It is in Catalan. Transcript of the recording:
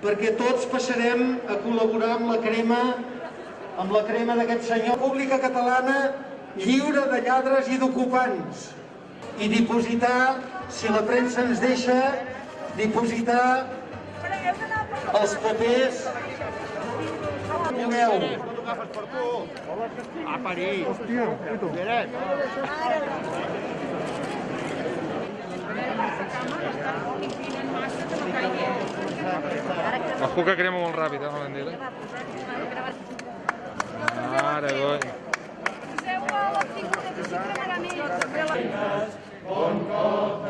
perquè tots passarem a col·laborar amb la crema d'aquest senyor. República Catalana lliure de lladres i d'ocupants. I dipositar, si la premsa ens deixa, dipositar els papers. Voleu. A París. Hòstia, i tu? Ojo que crema molt ràpid, no m'han dit. Mare d'oi. Poseu a la figura que s'hi cremarà més. Bon cop